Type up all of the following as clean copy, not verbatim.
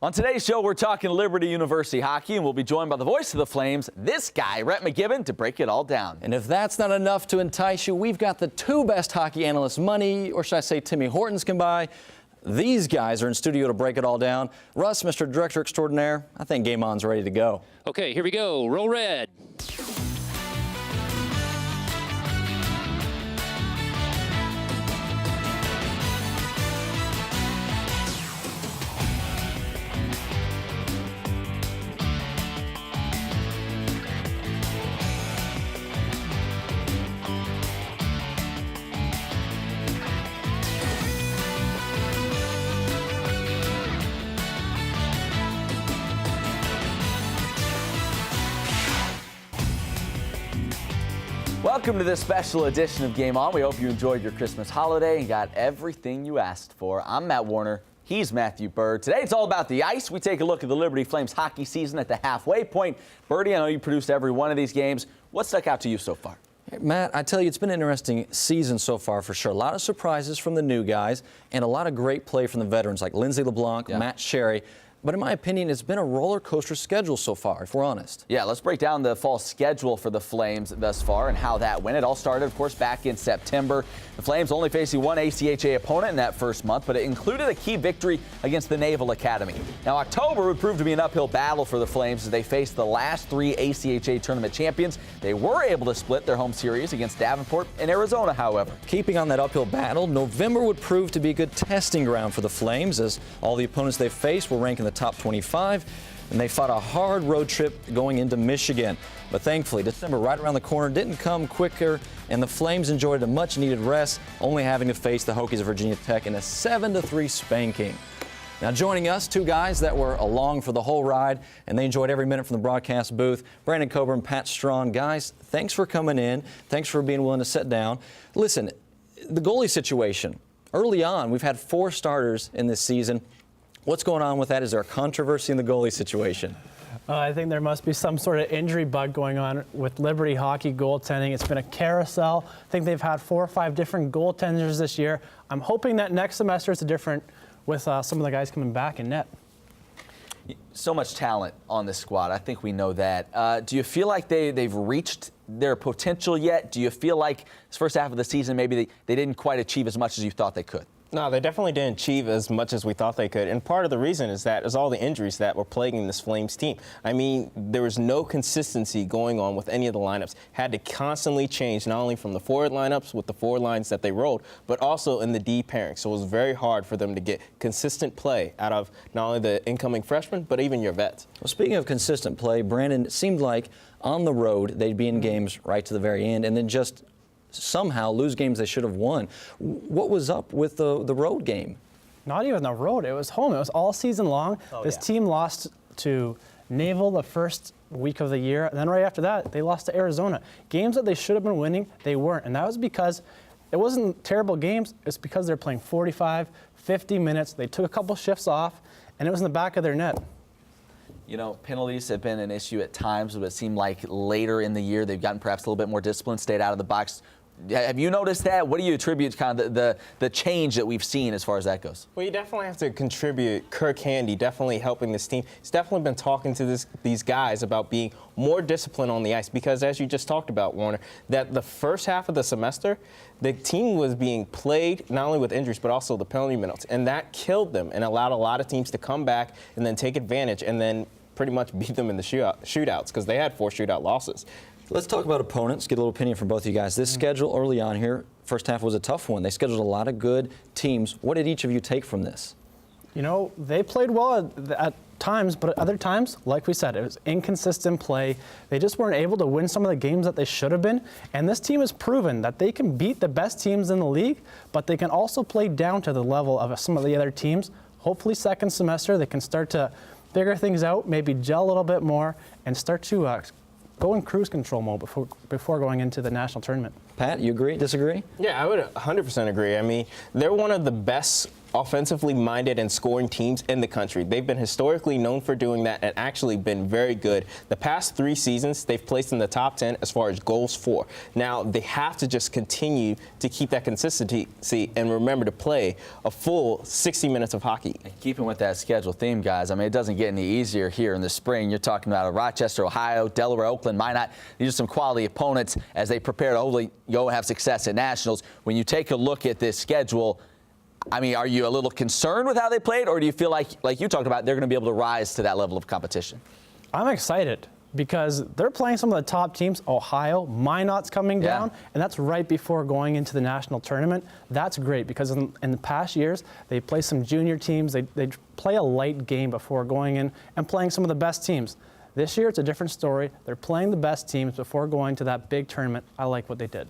On today's show, we're talking Liberty University hockey, and we'll be joined by the voice of the Flames, this guy, Rhett McGibbon, to break it all down. And if that's not enough to entice you, we've got the two best hockey analysts money, or should I say Timmy Hortons, can buy. These guys are in studio to break it all down. Russ, Mr. Director Extraordinaire, I think Game On's ready to go. Okay, here we go. Roll red. Welcome to this special edition of Game On. We hope you enjoyed your Christmas holiday and got everything you asked for. I'm Matt Warner. He's Matthew Bird. Today it's all about the ice. We take a look at the Liberty Flames hockey season at the halfway point. Birdie, I know you produced every one of these games. What stuck out to you so far? Matt, I tell you, it's been an interesting season so far for sure. A lot of surprises from the new guys and a lot of great play from the veterans like Lindsay LeBlanc, Matt Sherry. But in my opinion, it's been a roller coaster schedule so far, if we're honest. Yeah, let's break down the fall schedule for the Flames thus far and how that went. It all started, of course, back in September. The Flames only facing one ACHA opponent in that first month, but it included a key victory against the Naval Academy. Now, October would prove to be an uphill battle for the Flames as they faced the last three ACHA tournament champions. They were able to split their home series against Davenport and Arizona, however. Keeping on that uphill battle, November would prove to be a good testing ground for the Flames as all the opponents they faced were ranked in the top 25, and they fought a hard road trip going into Michigan. But thankfully, December right around the corner didn't come quicker, and the Flames enjoyed a much-needed rest, only having to face the Hokies of Virginia Tech in a 7-3 spanking. Now joining us, two guys that were along for the whole ride, and they enjoyed every minute from the broadcast booth, Brandon Coburn, Pat Strawn. Guys, thanks for coming in. Thanks for being willing to sit down. Listen, the goalie situation. Early on, we've had 4 starters in this season. What's going on with that? Is there a controversy in the goalie situation? I think there must be some sort of injury bug going on with Liberty hockey goaltending. It's been a carousel. I think they've had 4 or 5 different goaltenders this year. I'm hoping that next semester it's different with some of the guys coming back in net. So much talent on this squad. I think we know that. Do you feel like they've reached their potential yet? Do you feel like this first half of the season maybe they didn't quite achieve as much as you thought they could? No, they definitely didn't achieve as much as we thought they could. And part of the reason is all the injuries that were plaguing this Flames team. I mean, there was no consistency going on with any of the lineups. Had to constantly change, not only from the forward lineups with the forward lines that they rolled, but also in the D pairing. So it was very hard for them to get consistent play out of not only the incoming freshmen, but even your vets. Well, speaking of consistent play, Brandon, it seemed like on the road they'd be in games right to the very end and then just somehow lose games they should have won. What was up with the road game? Not even the road. It was home. It was all season long. This team lost to Naval the first week of the year. And then right after that, they lost to Arizona. Games that they should have been winning, they weren't. And that was because it wasn't terrible games. It's because they're playing 45, 50 minutes. They took a couple shifts off, and it was in the back of their net. You know, penalties have been an issue at times, but it seemed like later in the year they've gotten perhaps a little bit more disciplined, stayed out of the box. Have you noticed that? What do you attribute kind of the change that we've seen as far as that goes? Well, you definitely have to contribute Kirk Handy definitely helping this team. He's definitely been talking to these guys about being more disciplined on the ice because, as you just talked about, Warner, that the first half of the semester, the team was being plagued not only with injuries but also the penalty minutes, and that killed them and allowed a lot of teams to come back and then take advantage and then pretty much beat them in the shootouts because they had 4 shootout losses. Let's talk about opponents, get a little opinion from both of you guys. This schedule early on here, first half was a tough one. They scheduled a lot of good teams. What did each of you take from this? You know, they played well at times, but at other times, like we said, it was inconsistent play. They just weren't able to win some of the games that they should have been. And this team has proven that they can beat the best teams in the league, but they can also play down to the level of some of the other teams. Hopefully second semester they can start to figure things out, maybe gel a little bit more, and start to go in cruise control mode before going into the national tournament. Pat, you agree, disagree? Yeah, I would 100% agree. I mean, they're one of the best offensively minded and scoring teams in the country. They've been historically known for doing that and actually been very good. The past 3 seasons, they've placed in the top 10 as far as goals for. Now, they have to just continue to keep that consistency and remember to play a full 60 minutes of hockey. Keeping with that schedule theme, guys, I mean, it doesn't get any easier here in the spring. You're talking about Rochester, Ohio, Delaware, Oakland, Minot. These are some quality opponents as they prepare to hopefully go and have success at Nationals. When you take a look at this schedule, I mean, are you a little concerned with how they played, or do you feel like you talked about, they're going to be able to rise to that level of competition? I'm excited because they're playing some of the top teams. Ohio, Minot's coming down, and that's right before going into the national tournament. That's great because in the past years, they play some junior teams. They play a light game before going in and playing some of the best teams. This year, it's a different story. They're playing the best teams before going to that big tournament. I like what they did.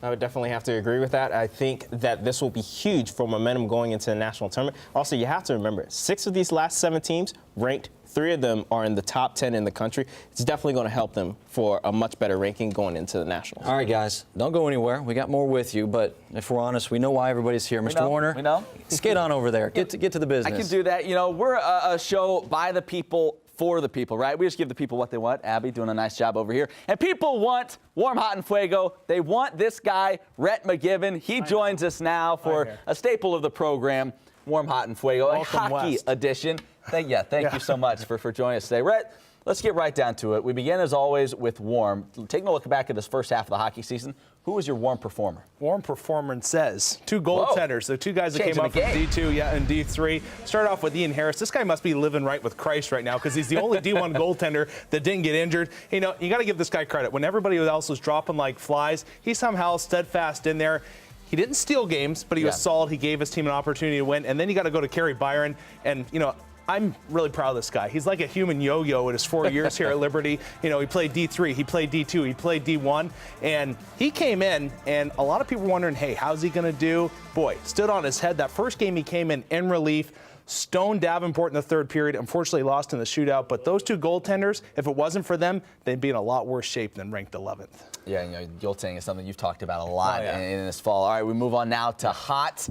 I would definitely have to agree with that. I think that this will be huge for momentum going into the national tournament. Also, you have to remember, 6 of these last 7 teams ranked. 3 of them are in the top 10 in the country. It's definitely going to help them for a much better ranking going into the Nationals. All right, guys, don't go anywhere. We got more with you, but if we're honest, we know why everybody's here. Mr. Warner, we know. Skate on over there. Get to the business. I can do that. You know, we're a show by the people, for the people, right? We just give the people what they want. Abby doing a nice job over here. And people want Warm, Hot, and Fuego. They want this guy, Rhett McGiven. He joins us now for a staple of the program, Warm, Hot, and Fuego, a hockey edition. Thank you so much for joining us today. Rhett, let's get right down to it. We begin, as always, with Warm. Taking a look back at this first half of the hockey season, who was your Warm performer? Warm performance says 2 goaltenders. The 2 guys that came up from D2 and D3. Start off with Ian Harris. This guy must be living right with Christ right now because he's the only D1 goaltender that didn't get injured. You know, you got to give this guy credit. When everybody else was dropping like flies, he somehow steadfast in there. He didn't steal games, but he was solid. He gave his team an opportunity to win. And then you got to go to Kerry Byron. And, you know, I'm really proud of this guy. He's like a human yo-yo in his 4 years here at Liberty. You know, he played D3, he played D2, he played D1, and he came in, and a lot of people were wondering, hey, how's he going to do? Boy, stood on his head. That first game he came in relief, stoned Davenport in the 3rd period, unfortunately lost in the shootout. But those 2 goaltenders, if it wasn't for them, they'd be in a lot worse shape than ranked 11th. Yeah, you know, goaltending is something you've talked about a lot in this fall. All right, we move on now to Hot.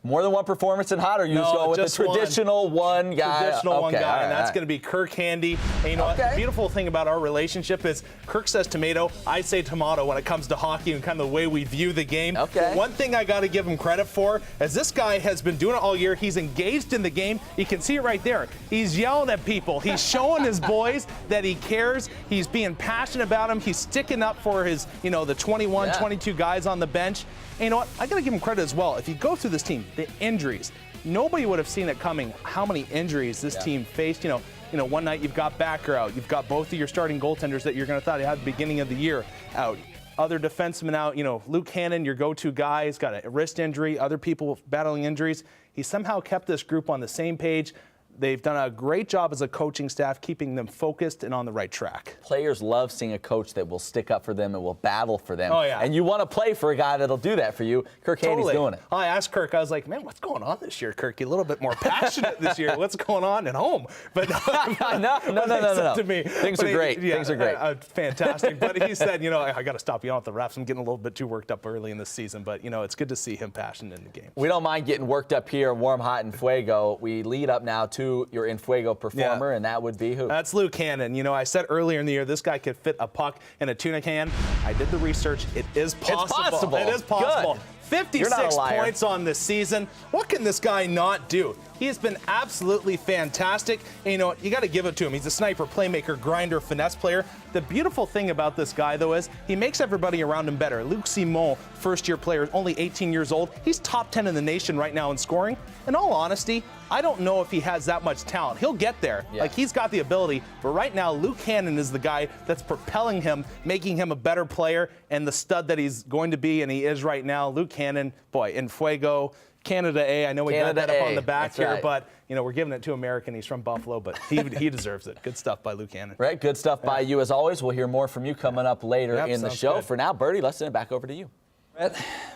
More than one performance in Hot, or you just go with the traditional one guy? Traditional one guy, and that's going to be Kirk Handy. And you know what? The beautiful thing about our relationship is Kirk says tomato, I say tomato when it comes to hockey and kind of the way we view the game. One thing I got to give him credit for is this guy has been doing it all year. He's engaged in the game. You can see it right there. He's yelling at people. He's showing his boys that he cares. He's being passionate about them. He's sticking up for his, you know, the 21, 22 guys on the bench. And you know what? I got to give him credit as well. If you go through this team, the injuries, nobody would have seen it coming. How many injuries this team faced? You know, one night you've got Backer out. You've got both of your starting goaltenders that you're going to thought you had at the beginning of the year out. Other defensemen out. You know, Luke Hannon, your go-to guy, has got a wrist injury. Other people battling injuries. He somehow kept this group on the same page. They've done a great job as a coaching staff, keeping them focused and on the right track. Players love seeing a coach that will stick up for them and will battle for them. Oh, yeah. And you want to play for a guy that'll do that for you. Kirk Handy's doing it. I asked Kirk, I was like, man, what's going on this year, Kirk? You're a little bit more passionate this year. What's going on at home? But no. To me, Things are great. Things are great. Fantastic. But he said, you know, I got to stop yelling at the refs. I'm getting a little bit too worked up early in this season. But, you know, it's good to see him passionate in the game. We don't mind getting worked up here, Warm, Hot, and Fuego. We lead up now to your In Fuego performer, and that would be who? That's Luke Hannon. You know, I said earlier in the year this guy could fit a puck in a tuna can. I did the research. It is possible. It's possible. It is possible. Good. 56 points on this season. What can this guy not do? He has been absolutely fantastic. And you know what? You got to give it to him. He's a sniper, playmaker, grinder, finesse player. The beautiful thing about this guy, though, is he makes everybody around him better. Luc Simon, first-year player, only 18 years old. He's top 10 in the nation right now in scoring. In all honesty, I don't know if he has that much talent. He'll get there. Like, he's got the ability. But right now, Luke Hannon is the guy that's propelling him, making him a better player, and the stud that he's going to be, and he is right now. Luke Hannon, boy, in Fuego, Canada A. I know we got that up on the back here, but you know we're giving it to American. He's from Buffalo, but he deserves it. Good stuff by Luke Hannon. Right, good stuff by you as always. We'll hear more from you coming up later in the show. Good. For now, Bertie, let's send it back over to you.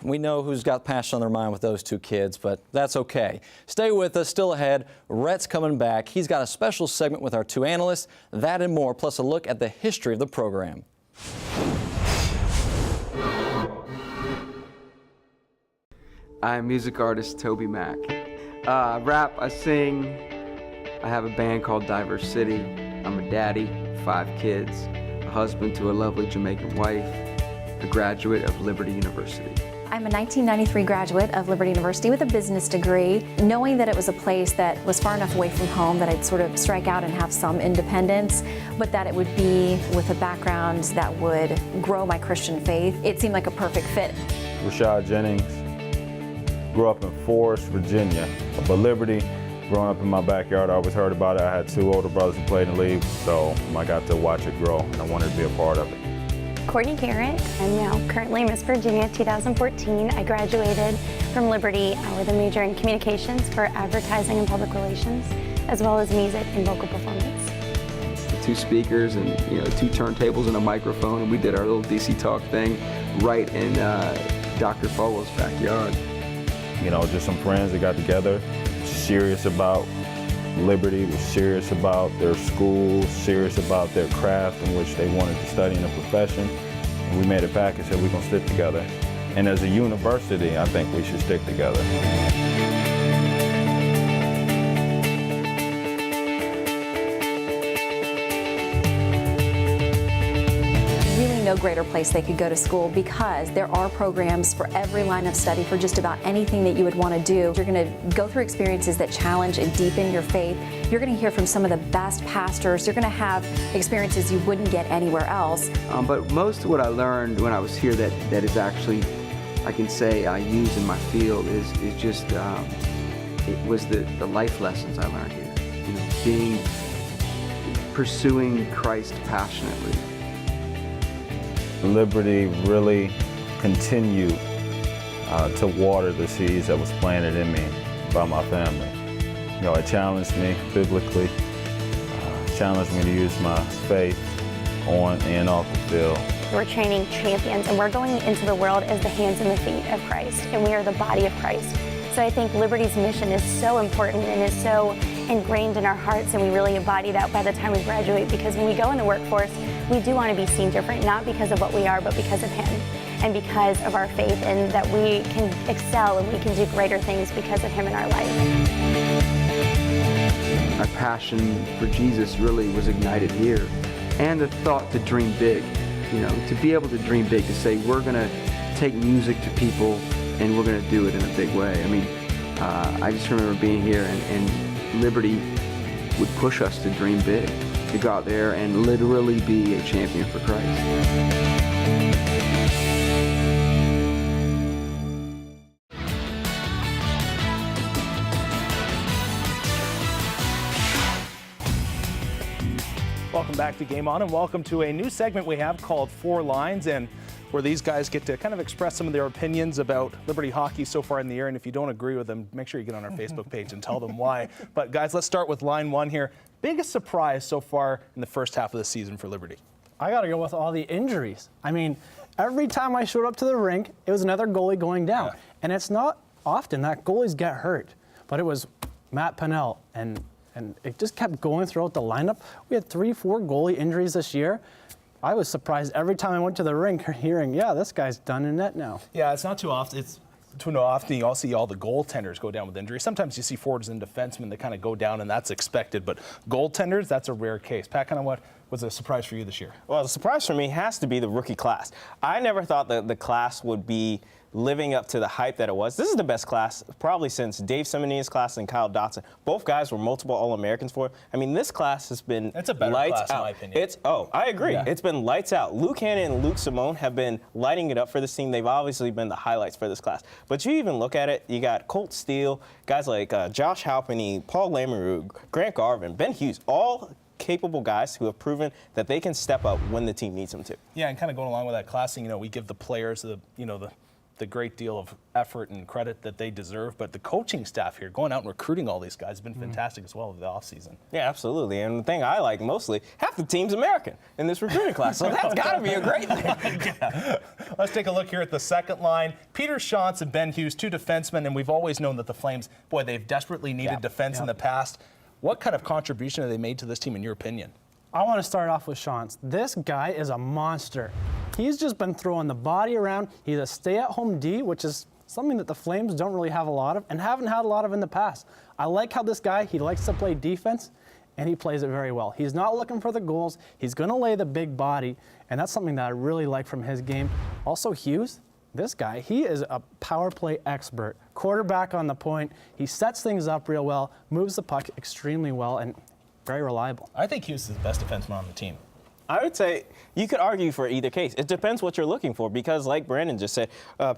We know who's got passion on their mind with those 2 kids, but that's okay. Stay with us. Still ahead, Rhett's coming back. He's got a special segment with our 2 analysts. That and more, plus a look at the history of the program. I'm music artist Toby Mack. I rap, I sing. I have a band called Diverse City. I'm a daddy, 5 kids, a husband to a lovely Jamaican wife, a graduate of Liberty University. I'm a 1993 graduate of Liberty University with a business degree. Knowing that it was a place that was far enough away from home that I'd sort of strike out and have some independence, but that it would be with a background that would grow my Christian faith, it seemed like a perfect fit. Rashad Jennings, grew up in Forest, Virginia, but Liberty, growing up in my backyard, I always heard about it. I had 2 older brothers who played in the league, so I got to watch it grow, and I wanted to be a part of it. Courtney Garrett. I'm now currently Miss Virginia 2014. I graduated from Liberty with a major in communications for advertising and public relations, as well as music and vocal performance. 2 speakers and 2 turntables and a microphone, and we did our little DC Talk thing right in Dr. Fogel's backyard. Just some friends that got together, serious about Liberty, was serious about their school, serious about their craft in which they wanted to study in a profession. And we made a package that we're going to stick together. And as a university, I think we should stick together. No greater place they could go to school because there are programs for every line of study for just about anything that you would want to do. You're going to go through experiences that challenge and deepen your faith. You're going to hear from some of the best pastors. You're going to have experiences you wouldn't get anywhere else. But most of what I learned when I was here that is actually, I can say I use in my field is just, it was the life lessons I learned here. Pursuing Christ passionately. Liberty really continued to water the seeds that was planted in me by my family. It challenged me biblically, challenged me to use my faith on and off the field. We're training champions, and we're going into the world as the hands and the feet of Christ, and we are the body of Christ. So I think Liberty's mission is so important and is so ingrained in our hearts, and we really embody that by the time we graduate, because when we go in the workforce, we do want to be seen different, not because of what we are, but because of Him and because of our faith, and that we can excel and we can do greater things because of Him in our life. My passion for Jesus really was ignited here, and the thought to dream big, to be able to dream big, to say we're going to take music to people and we're going to do it in a big way. I just remember being here and Liberty would push us to dream big, to go out there and literally be a champion for Christ. Welcome back to Game On, and welcome to a new segment we have called 4 Lines, and where these guys get to kind of express some of their opinions about Liberty hockey so far in the year. And if you don't agree with them, make sure you get on our Facebook page and tell them why. But guys, let's start with line 1 here. Biggest surprise so far in the first half of the season for Liberty? I got to go with all the injuries. Every time I showed up to the rink, it was another goalie going down. Yeah. And it's not often that goalies get hurt, but it was Matt Pennell, and it just kept going throughout the lineup. We had 3-4 goalie injuries this year. I was surprised every time I went to the rink hearing, this guy's done in net now. Yeah, it's not too often. It's too often you all see all the goaltenders go down with injury. Sometimes you see forwards and defensemen that kind of go down, and that's expected. But goaltenders, that's a rare case. Pat, kind of what was a surprise for you this year? Well, the surprise for me has to be the rookie class. I never thought that the class would be living up to the hype that it was. This is the best class probably since Dave Simoni's class and Kyle Dotson. Both guys were multiple All-Americans for it. This class has been it's a better lights class, out. In my opinion. I agree. Yeah. It's been lights out. Luke Hannon and Luke Simone have been lighting it up for this team. They've obviously been the highlights for this class. But you even look at it, you got Colt Steele, guys like Josh Halpenny, Paul Lamoureux, Grant Garvin, Ben Hughes, all capable guys who have proven that they can step up when the team needs them to. Yeah, and kind of going along with that classing, we give the players the great deal of effort and credit that they deserve, but the coaching staff here, going out and recruiting all these guys, has been fantastic as well over the offseason. Yeah, absolutely. And the thing I like mostly, half the team's American in this recruiting class, so that's got to be a great thing. Yeah. Let's take a look here at the second line. Peter Shantz and Ben Hughes, 2 defensemen, and we've always known that the Flames, they've desperately needed defense in the past. What kind of contribution have they made to this team, in your opinion? I want to start off with Shantz. This guy is a monster. He's just been throwing the body around. He's a stay-at-home D, which is something that the Flames don't really have a lot of and haven't had a lot of in the past. I like how this guy, he likes to play defense, and he plays it very well. He's not looking for the goals. He's going to lay the big body, and that's something that I really like from his game. Also, Hughes, this guy, he is a power play expert. Quarterback on the point. He sets things up real well, moves the puck extremely well, and very reliable. I think Hughes is the best defenseman on the team. I would say you could argue for either case. It depends what you're looking for because, like Brandon just said,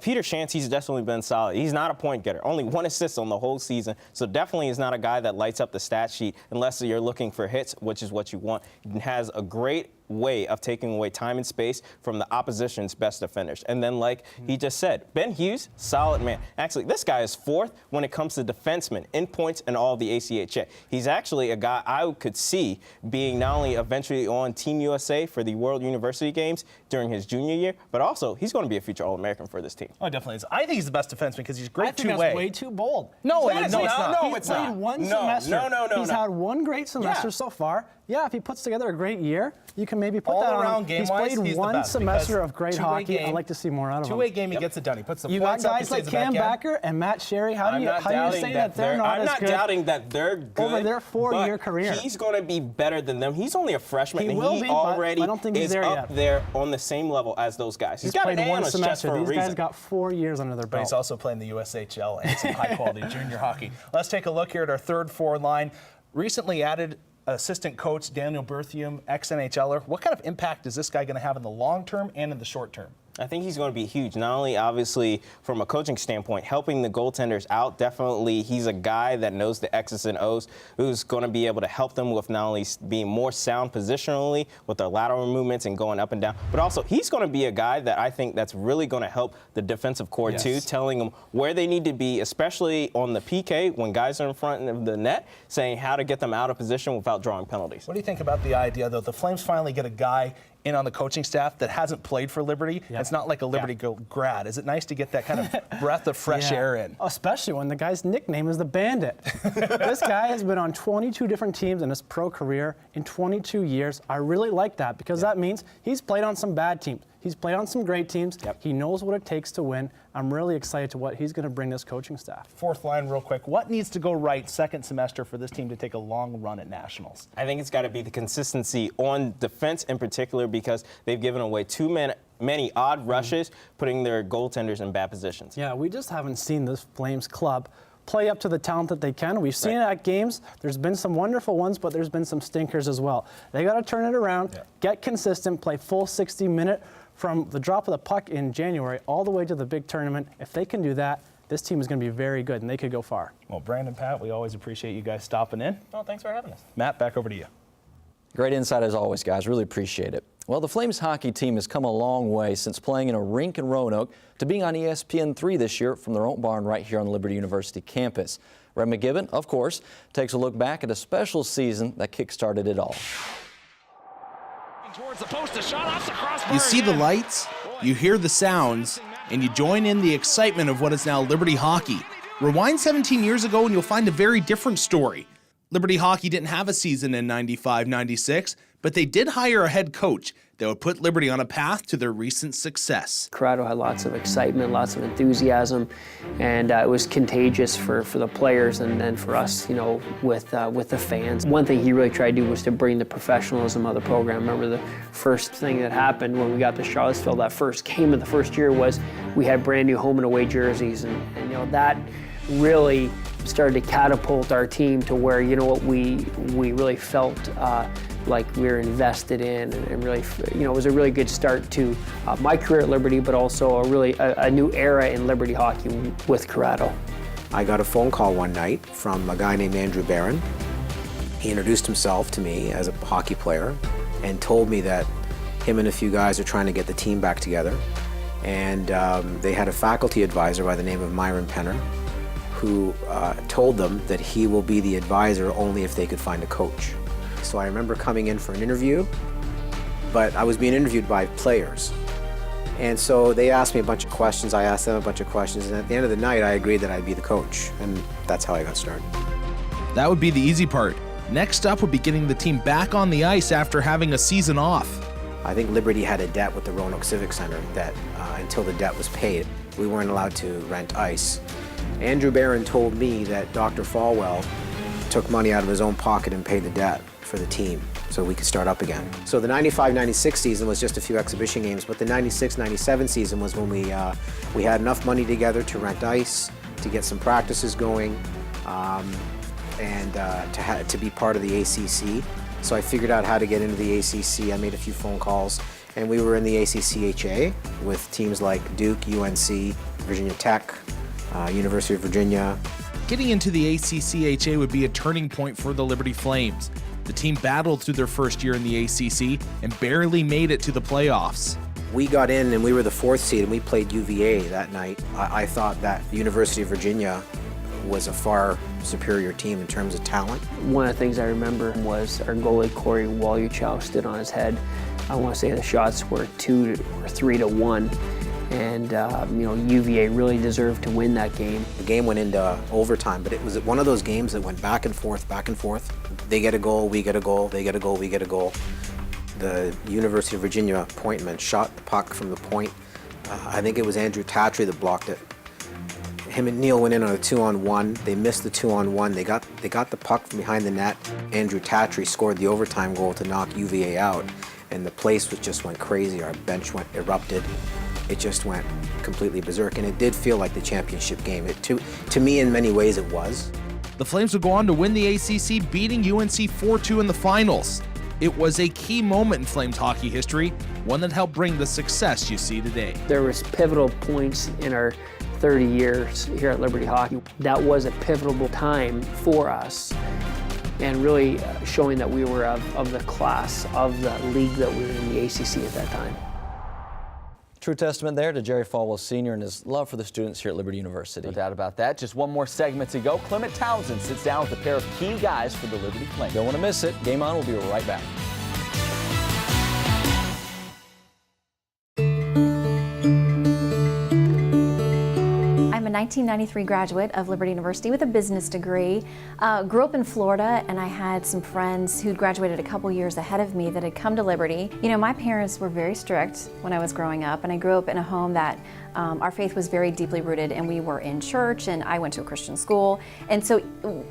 Peter Schantz, he's definitely been solid. He's not a point getter. Only 1 assist on the whole season, so definitely is not a guy that lights up the stat sheet unless you're looking for hits, which is what you want. He has a great way of taking away time and space from the opposition's best defenders. And then, like he just said, Ben Hughes, solid man. Actually, this guy is 4th when it comes to defensemen in points in all of the ACHA. He's actually a guy I could see being not only eventually on Team USA for the World University Games during his junior year, but also he's going to be a future All-American for this team. Oh, definitely is. I think he's the best defenseman because he's great I think two-way. that's way too bold. No, He's it's not. He's played one semester. He's had one great semester so far. Yeah, if he puts together a great year, you can maybe put that on. He's played one semester of great hockey. I'd like to see more out of him. Two-way game, he gets it done. He puts the you points got up. guys like Cam Backer and Matt Sherry. How do you say that they're not as good? I'm not doubting that they're good over their 4-year career. He's going to be better than them. He's only a freshman, he and will he be, already I don't think he's is there up yet. there on the same level as those guys. He's got played an one A on his chest semester. for a These reason. guys got 4 years under their But belt. he's also playing the USHL and some high-quality junior hockey. Let's take a look here at our third forward line. Recently added assistant coach Daniel Berthium, ex-NHLer. What kind of impact is this guy going to have in the long term and in the short term? I think he's going to be huge, not only obviously from a coaching standpoint, helping the goaltenders out. Definitely, he's a guy that knows the X's and O's, who's going to be able to help them with not only being more sound positionally with their lateral movements and going up and down, but also he's going to be a guy that I think that's really going to help the defensive core too, telling them where they need to be, especially on the PK when guys are in front of the net, saying how to get them out of position without drawing penalties. What do you think about the idea, though, the Flames finally get a guy in on the coaching staff that hasn't played for Liberty? It's not like a Liberty grad. Is it nice to get that kind of breath of fresh air in? Especially when the guy's nickname is the Bandit. This guy has been on 22 different teams in his pro career in 22 years. I really like that because that means he's played on some bad teams. He's played on some great teams. He knows what it takes to win. I'm really excited to what he's going to bring this coaching staff. Fourth line real quick. What needs to go right second semester for this team to take a long run at Nationals? I think it's got to be the consistency on defense in particular because they've given away too many odd rushes, putting their goaltenders in bad positions. Yeah, we just haven't seen this Flames club play up to the talent that they can. We've seen it at games. There's been some wonderful ones, but there's been some stinkers as well. They got to turn it around, get consistent, play full 60-minute from the drop of the puck in January all the way to the big tournament. If they can do that, this team is going to be very good, and they could go far. Well, Brandon, Pat, we always appreciate you guys stopping in. Well, thanks for having us. Matt, back over to you. Great insight as always, guys. Really appreciate it. Well, the Flames hockey team has come a long way since playing in a rink in Roanoke to being on ESPN3 this year from their own barn right here on the Liberty University campus. Red McGibbon, of course, takes a look back at a special season that kick-started it all. You see the lights, you hear the sounds, and you join in the excitement of what is now Liberty hockey. Rewind 17 years ago and you'll find a very different story. Liberty hockey didn't have a season in 95-96, but they did hire a head coach that would put Liberty on a path to their recent success. Corrado had lots of excitement, lots of enthusiasm, and it was contagious for the players and for us, you know, with the fans. One thing he really tried to do was to bring the professionalism of the program. Remember the first thing that happened when we got to Charlottesville, that first game of the first year was we had brand new home and away jerseys, and you know, that really started to catapult our team to where, you know what, we really felt like we were invested in, and really, you know, it was a really good start to my career at Liberty, but also a new era in Liberty hockey with Corrado. I got a phone call one night from a guy named Andrew Barron. He introduced himself to me as a hockey player and told me that him and a few guys are trying to get the team back together. And they had a faculty advisor by the name of Myron Penner, who told them that he will be the advisor only if they could find a coach. So I remember coming in for an interview, but I was being interviewed by players. And so they asked me a bunch of questions, I asked them a bunch of questions, and at the end of the night I agreed that I'd be the coach, and that's how I got started. That would be the easy part. Next up would be getting the team back on the ice after having a season off. I think Liberty had a debt with the Roanoke Civic Center that until the debt was paid, we weren't allowed to rent ice. Andrew Barron told me that Dr. Falwell took money out of his own pocket and paid the debt for the team so we could start up again. So the 95-96 season was just a few exhibition games, but the 96-97 season was when we had enough money together to rent ice, to get some practices going, and to be part of the ACC. So I figured out how to get into the ACC. I made a few phone calls, and we were in the ACCHA with teams like Duke, UNC, Virginia Tech, University of Virginia. Getting into the ACCHA would be a turning point for the Liberty Flames. The team battled through their first year in the ACC and barely made it to the playoffs. We got in and we were the 4th seed and we played UVA that night. I thought that the University of Virginia was a far superior team in terms of talent. One of the things I remember was our goalie Corey Waluchow stood on his head. I want to say the shots were 2 or 3 to 1. And UVA really deserved to win that game. The game went into overtime, but it was one of those games that went back and forth, back and forth. They get a goal, we get a goal, they get a goal, we get a goal. The University of Virginia pointman shot the puck from the point. I think it was Andrew Tatry that blocked it. Him and Neil went in on a 2-on-1. They missed the 2-on-1. They got the puck from behind the net. Andrew Tatry scored the overtime goal to knock UVA out, and the place just went crazy. Our bench erupted. It just went completely berserk, and it did feel like the championship game. To me, in many ways, it was. The Flames would go on to win the ACC, beating UNC 4-2 in the finals. It was a key moment in Flames hockey history, one that helped bring the success you see today. There was pivotal points in our 30 years here at Liberty Hockey. That was a pivotal time for us, and really showing that we were of the class of the league that we were in the ACC at that time. True testament there to Jerry Falwell Sr. and his love for the students here at Liberty University. No doubt about that. Just one more segment to go. Clement Townsend sits down with a pair of key guys for the Liberty Flames. Don't want to miss it. Game On. We'll be right back. I'm a 1993 graduate of Liberty University with a business degree. Grew up in Florida, and I had some friends who'd graduated a couple years ahead of me that had come to Liberty. You know, my parents were very strict when I was growing up, and I grew up in a home that our faith was very deeply rooted, and we were in church, and I went to a Christian school. And so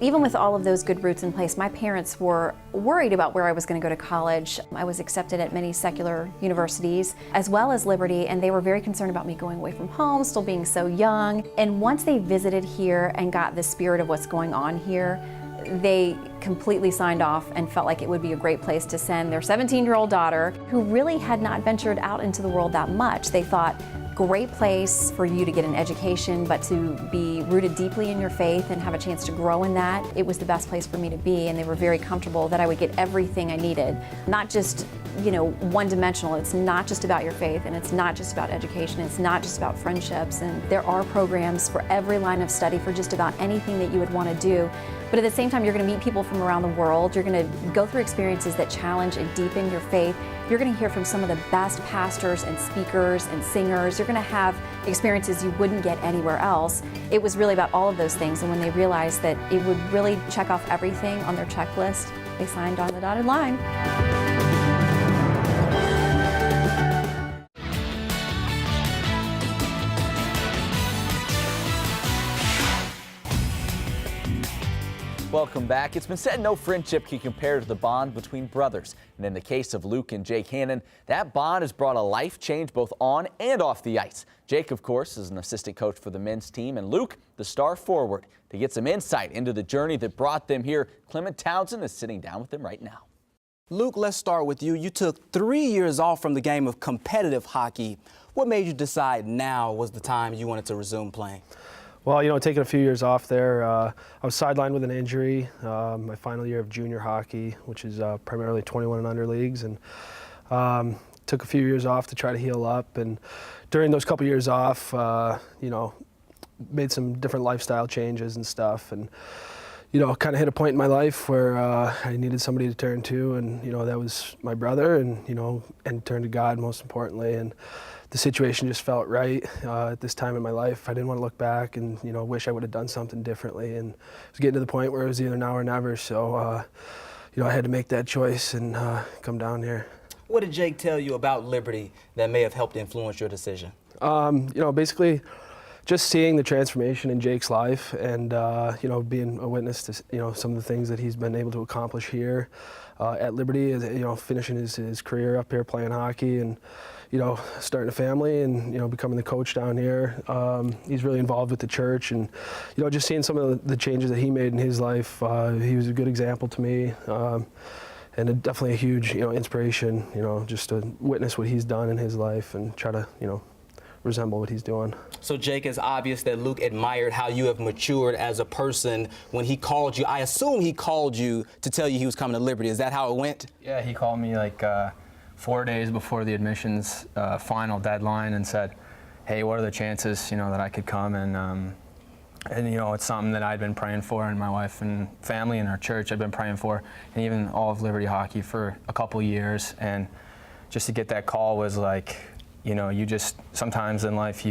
even with all of those good roots in place, my parents were worried about where I was going to go to college. I was accepted at many secular universities as well as Liberty, and they were very concerned about me going away from home, still being so young. And once they visited here and got the spirit of what's going on here, they completely signed off and felt like it would be a great place to send their 17-year-old daughter, who really had not ventured out into the world that much. They thought, great place for you to get an education, but to be rooted deeply in your faith and have a chance to grow in that. It was the best place for me to be, and they were very comfortable that I would get everything I needed. Not just, one-dimensional. It's not just about your faith, and it's not just about education. It's not just about friendships, and there are programs for every line of study for just about anything that you would want to do. But at the same time, you're going to meet people from around the world. You're going to go through experiences that challenge and deepen your faith. You're going to hear from some of the best pastors and speakers and singers. You're going to have experiences you wouldn't get anywhere else. It was really about all of those things, and when they realized that it would really check off everything on their checklist, they signed on the dotted line. Welcome back. It's been said no friendship can compare to the bond between brothers. And in the case of Luke and Jake Hannon, that bond has brought a life change both on and off the ice. Jake, of course, is an assistant coach for the men's team, and Luke, the star forward. To get some insight into the journey that brought them here, Clement Townsend is sitting down with them right now. Luke, let's start with you. You took 3 years off from the game of competitive hockey. What made you decide now was the time you wanted to resume playing? Well, taking a few years off there, I was sidelined with an injury, my final year of junior hockey, which is primarily 21 and under leagues, and took a few years off to try to heal up. And during those couple years off, made some different lifestyle changes and stuff, and kind of hit a point in my life where I needed somebody to turn to, and that was my brother, and turn to God most importantly. And the situation just felt right at this time in my life. I didn't want to look back and wish I would have done something differently, and it was getting to the point where it was either now or never. So I had to make that choice and come down here. What did Jake tell you about Liberty that may have helped influence your decision? Basically just seeing the transformation in Jake's life and, being a witness to, some of the things that he's been able to accomplish here at Liberty, finishing his career up here playing hockey and, starting a family and, becoming the coach down here. He's really involved with the church and, just seeing some of the changes that he made in his life. He was a good example to me. And definitely a huge, inspiration, just to witness what he's done in his life and try to, resemble what he's doing. So, Jake, it's obvious that Luke admired how you have matured as a person when he called you. I assume he called you to tell you he was coming to Liberty. Is that how it went? Yeah, he called me like 4 days before the admissions final deadline and said, hey, what are the chances, that I could come? And it's something that I'd been praying for, and my wife and family and our church I've been praying for, and even all of Liberty hockey for a couple years. And just to get that call was like, you just, sometimes in life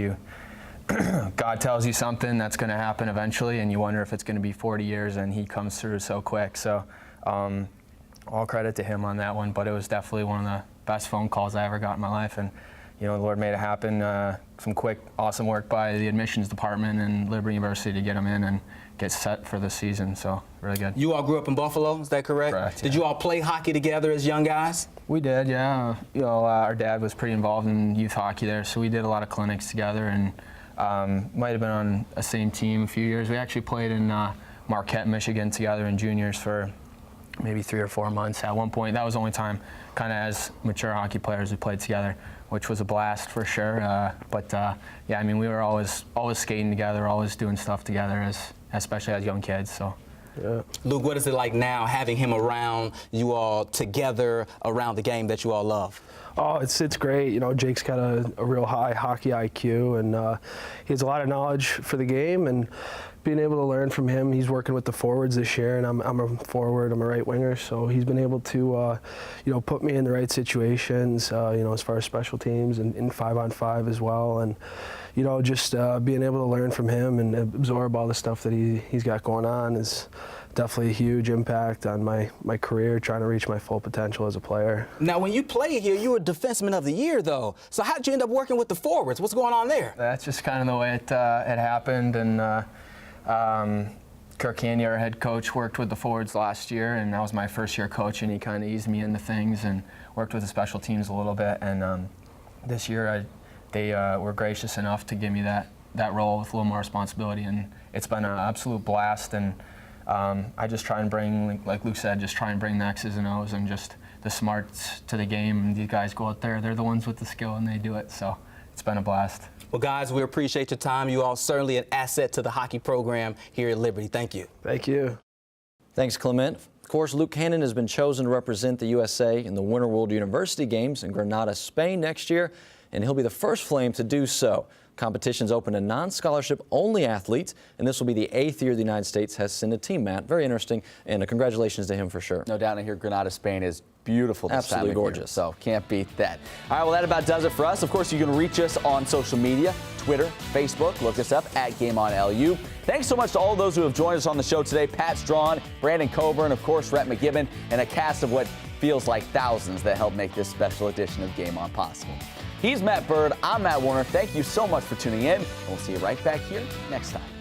God tells you something that's going to happen eventually, and you wonder if it's going to be 40 years, and he comes through so quick. So all credit to him on that one, but it was definitely one of the best phone calls I ever got in my life. And the Lord made it happen. Some quick, awesome work by the admissions department and Liberty University to get him in and get set for the season. So really good. You all grew up in Buffalo, is that correct? Correct. Did you all play hockey together as young guys? We did, yeah. Our dad was pretty involved in youth hockey there, so we did a lot of clinics together and might have been on a same team a few years. We actually played in Marquette, Michigan together in juniors for maybe 3 or 4 months at one point. That was the only time, kind of as mature hockey players, we played together, which was a blast for sure. We were always skating together, always doing stuff together, especially as young kids. So. Yeah. Luke, what is it like now having him around, you all together around the game that you all love? Oh, it's great. Jake's got a real high hockey IQ, and he has a lot of knowledge for the game, and being able to learn from him. He's working with the forwards this year, and I'm a forward, I'm a right winger, so he's been able to, put me in the right situations, as far as special teams and in 5-on-5 as well, and just being able to learn from him and absorb all the stuff that he's got going on is definitely a huge impact on my career, trying to reach my full potential as a player. Now, when you played here, you were Defenseman of the Year, though. So how did you end up working with the forwards? What's going on there? That's just kind of the way it happened. And Kirk Handy, our head coach, worked with the forwards last year, and that was my first year coaching. He kind of eased me into things and worked with the special teams a little bit. And this year, they were gracious enough to give me that role with a little more responsibility, and it's been an absolute blast. And I just try and bring, like Luke said, just try and bring the X's and O's and just the smarts to the game. And these guys go out there, they're the ones with the skill, and they do it. So it's been a blast. Well, guys, we appreciate your time. You all certainly an asset to the hockey program here at Liberty. Thank you. Thank you. Thanks, Clement. Of course, Luke Hannon has been chosen to represent the USA in the Winter World University Games in Granada, Spain next year, and he'll be the first Flame to do so. Competition's open to non-scholarship only athletes, and this will be the 8th year the United States has sent a team, Matt. Very interesting, and congratulations to him for sure. No doubt. I hear Granada, Spain is beautiful this Absolutely time of gorgeous. year, so can't beat that. All right, well, that about does it for us. Of course, you can reach us on social media, Twitter, Facebook. Look us up at GameOnLU. Thanks so much to all those who have joined us on the show today. Pat Strawn, Brandon Coburn, of course, Rhett McGibbon, and a cast of what feels like thousands that helped make this special edition of Game On possible. He's Matt Bird. I'm Matt Warner. Thank you so much for tuning in, and we'll see you right back here next time.